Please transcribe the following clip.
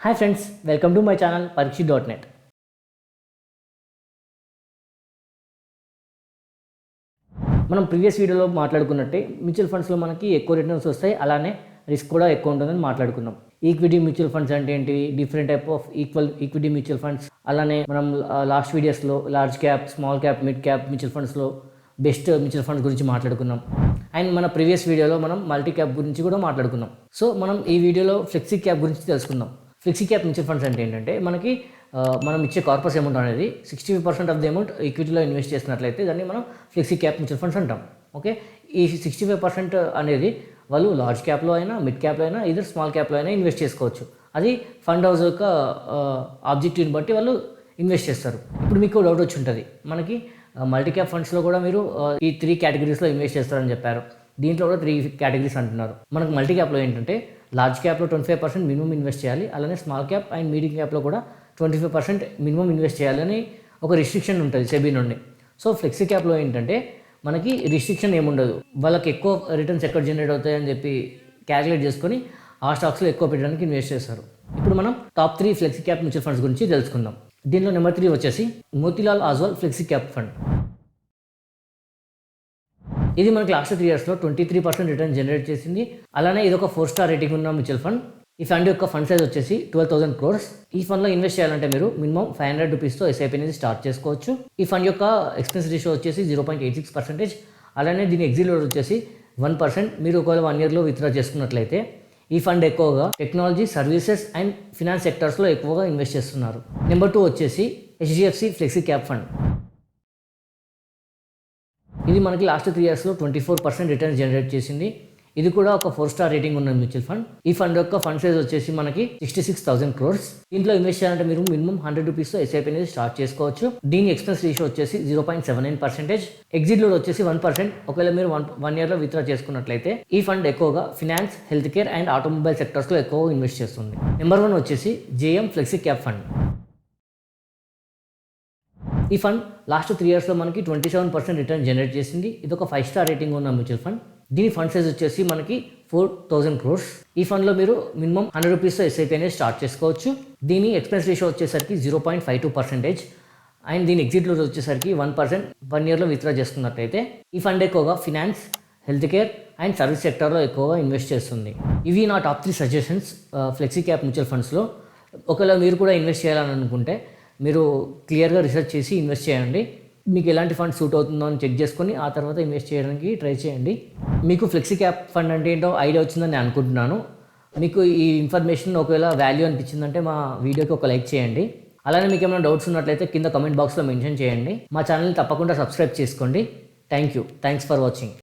Hi friends, welcome to my channel పరీక్షిత్.net. మనం previous వీడియోలో మాట్లాడుకున్నట్టే మ్యూచువల్ ఫండ్స్లో మనకి ఎక్కువ రిటర్న్స్ వస్తాయి, అలానే రిస్క్ కూడా ఎక్కువ ఉంటుందని మాట్లాడుకున్నాం. ఈక్విటీ మ్యూచువల్ ఫండ్స్ అంటే ఏంటి, different type of equity mutual funds, అలానే మనం లాస్ట్ వీడియోస్లో large cap, small cap, mid cap mutual ఫండ్స్లో బెస్ట్ మ్యూచువల్ ఫండ్స్ గురించి మాట్లాడుకున్నాం. అండ్ మన ప్రీవియస్ వీడియోలో మనం మల్టీ క్యాప్ గురించి కూడా మాట్లాడుకున్నాం. సో మనం ఈ వీడియోలో ఫ్లెక్సీ క్యాప్ గురించి తెలుసుకుందాం. ఫ్లెక్సీ క్యాప్ మ్యూచువల్ ఫండ్స్ అంటే ఏంటంటే మనకి మనం ఇచ్చే కార్పస్ అమౌంట్ అనేది 65% ఆఫ్ ది అమౌంట్ ఈక్విటీలో ఇన్వెస్ట్ చేసినట్లయితే దాన్ని మనం ఫ్లెక్సీ క్యాప్ మ్యూచువల్ ఫండ్స్ అంటాం. ఓకే, ఈ 65% అనేది వాళ్ళు లార్జ్ క్యాప్లో అయినా, మిడ్ క్యాప్లో అయినా, ఇదర్ స్మాల్ క్యాప్లో అయినా ఇన్వెస్ట్ చేసుకోవచ్చు. అది ఫండ్ హౌస్ యొక్క ఆబ్జెక్టివ్ని బట్టి వాళ్ళు ఇన్వెస్ట్ చేస్తారు. ఇప్పుడు మీకు డౌట్ వచ్చి ఉంటుంది, మనకి మల్టీ క్యాప్ ఫండ్స్లో కూడా మీరు ఈ 3 కేటగిరీస్లో ఇన్వెస్ట్ చేస్తారని చెప్పారు. దీంట్లో కూడా 3 కేటగిరీస్ అంటున్నారు. మనకు మల్టీ క్యాప్లో ఏంటంటే లార్జ్ క్యాప్లో 25% మినిమం ఇన్వెస్ట్ చేయాలి, అలానే స్మాల్ క్యాప్ అండ్ మీడియం క్యాప్లో కూడా 25% మినిమం ఇన్వెస్ట్ చేయాలని ఒక రిస్ట్రిక్షన్ ఉంటుంది సెబీ నుండి. సో ఫ్లెక్సీ క్యాప్లో ఏంటంటే మనకి రిస్ట్రిక్షన్ ఏముండదు, వాళ్ళకి ఎక్కువ రిటర్న్స్ ఎక్కడ జనరేట్ అవుతాయని చెప్పి క్యాలిక్యులేట్ చేసుకొని ఆ స్టాక్స్లో ఎక్కువ పెట్టడానికి ఇన్వెస్ట్ చేస్తారు. ఇప్పుడు మనం top 3 flexi cap mutual funds గురించి తెలుసుకుందాం. దీనిలో నెంబర్ 3 వచ్చేసి మోతీలాల్ ఆస్వాల్ ఫ్లెక్సీ క్యాప్ ఫండ్. ఇది మనకి లాస్ట్ 3 ఇయర్స్లో 23% రిటర్న్ జనరేట్ చేసింది. అలానే ఇది ఒక 4 స్టార్ రేటింగ్ ఉన్న మ్యూచువల్ ఫండ్. ఈ ఫండ్ యొక్క ఫండ్ సైజ్ వచ్చేసి 12,000 crores. ఈ ఫండ్లో ఇన్వెస్ట్ చేయాలంటే మీరు మినిమం 500 రూపీస్తో ఎస్ఐపి అనేది స్టార్ట్ చేసుకోవచ్చు. ఈ ఫండ్ యొక్క ఎక్స్పెన్స్ రేషియో వచ్చేసి 0.86%. అలానే దీని ఎగ్జిట్ లోడ్ వచ్చేసి 1%. మీరు ఒకవేళ 1 yearలో విత్డ్రా చేసుకున్నట్లయితే ఈ ఫండ్ ఎక్కువగా టెక్నాలజీ, సర్వీసెస్ అండ్ ఫినాన్స్ సెక్టర్స్లో ఎక్కువగా ఇన్వెస్ట్ చేస్తున్నారు. నెంబర్ 2 వచ్చేసి హెచ్డిఎఫ్సి ఫ్లెక్సీ క్యాప్ ఫండ్. ఇది మనకి లాస్ట్ 3 ఇయర్స్లో 24% రిటర్న్ జనరేట్ చేసింది. ఇది కూడా ఒక 4 స్టార్ రేటింగ్ ఉన్న మ్యూచువల్ ఫండ్. ఈ ఫండ్ యొక్క ఫండ్ సైజ్ వచ్చేసి మనకి 66,000 crores. దీంట్లో ఇన్వెస్ట్ చేయాలంటే మీరు మినిమం 100 రూపీస్తో ఎస్ఐపి అనేది స్టార్ట్ చేసుకోవచ్చు. దీని ఎక్స్పెన్స్ రేషియో వచ్చేసి 0.79%. ఎగ్జిట్ లోడ్ వచ్చేసి 1%. ఒకవేళ మీరు 1 yearలో విత్డ్రా చేసుకున్నట్లయితే ఈ ఫండ్ ఎక్కువగా finance, health care and automobile సెక్టర్స్లో ఎక్కువగా ఇన్వెస్ట్ చేస్తుంది. నెంబర్ 1 వచ్చేసి జేఎం ఫ్లెక్సీ క్యాప్ ఫండ్. ఈ ఫండ్ లాస్ట్ 3 ఇయర్స్లో మనకి 27% రిటర్న్ జనరేట్ చేసింది. ఇది ఒక 5 స్టార్ రేటింగ్ ఉన్న మ్యూచువల్ ఫండ్. దీని ఫండ్ సైజ్ వచ్చేసి మనకి 4,000 crores. ఈ ఫండ్లో మీరు మినిమం 100 రూపీస్తో ఎస్ఐపి అనేది స్టార్ట్ చేసుకోవచ్చు. దీని ఎక్స్పెన్స్ రేషియో వచ్చేసరికి 0.52%. అండ్ దీని ఎగ్జిట్ లోడ్ వచ్చేసరికి 1%. 1 yearలో విత్డ్రా చేసుకున్నట్లయితే ఈ ఫండ్ ఎక్కువగా finance, health care and service సెక్టర్లో ఎక్కువగా ఇన్వెస్ట్ చేస్తుంది. ఇవి నా top 3 suggestions flexi cap mutual ఫండ్స్లో. ఒకవేళ మీరు కూడా ఇన్వెస్ట్ చేయాలని అనుకుంటే మీరు క్లియర్గా రీసెర్చ్ చేసి ఇన్వెస్ట్ చేయండి. మీకు ఎలాంటి ఫండ్ సూట్ అవుతుందో అని చెక్ చేసుకొని ఆ తర్వాత ఇన్వెస్ట్ చేయడానికి ట్రై చేయండి. మీకు ఫ్లెక్సీ క్యాప్ ఫండ్ అంటే ఏంటో ఐడియా వచ్చిందని నేను అనుకుంటున్నాను. మీకు ఈ ఇన్ఫర్మేషన్ ఒకవేళ వాల్యూ అనిపించిందంటే మా వీడియోకి ఒక లైక్ చేయండి. అలానే మీకు ఏమైనా డౌట్స్ ఉన్నట్లయితే కింద కామెంట్ బాక్స్లో మెన్షన్ చేయండి. మా ఛానల్ని తప్పకుండా సబ్స్క్రైబ్ చేసుకోండి. Thanks for watching.